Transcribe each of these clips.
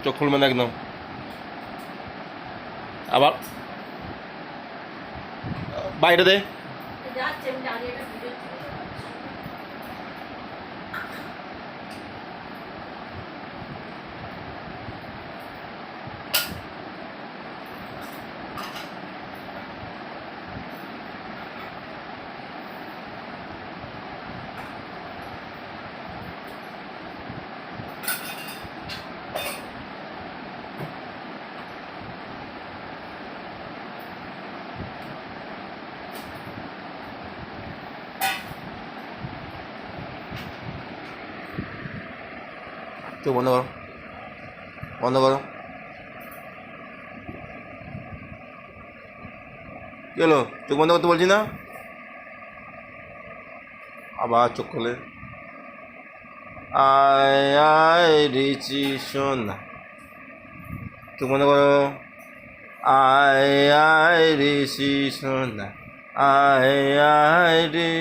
চোখ খুলবে না একদম। আবার বাইরে দে। চোখ বন্ধ করো, বন্ধ করো। কি হলো? চোখ বন্ধ করতে বলছি না? আবার চোখ খোলে। আয় আয় রিচি সোনা, চোখ বন্ধ করো। আয় আয় ঋষি সোনা, আয় আয় রে,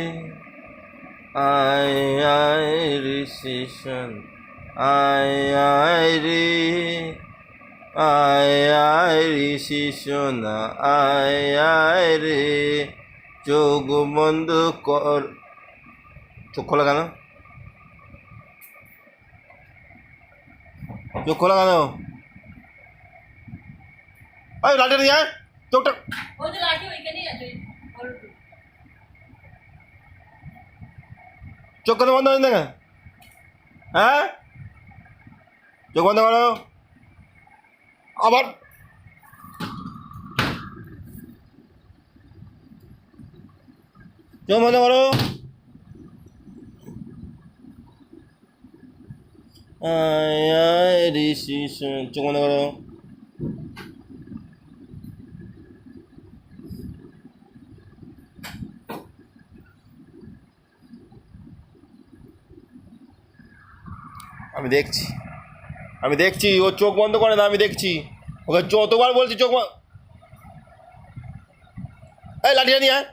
আয় আয় ঋষি সোনা, আয় আয় রে, আয় আয় ঋষি সোনা, আয় আয় রে। চোখ বন্ধ কর। চোখ খোলা কেন? চোখ খোলা কেন? ওই লাঠি নিয়ে আয়, চোখটা। চোখ কেন বন্ধ হয়ে না? হ্যাঁ, চোখ বন্ধ করো। আবার চোখ বন্ধ করো। আয় আয় ঋষি সোনা, চোখ বন্ধ করো। আমি দেখছি, আমি দেখছি, ও চোখ বন্ধ করে না, আমি দেখছি। ওকে যতবার বলছি চোখ বন্ধ। এই লাঠিটা নিয়ে আয়।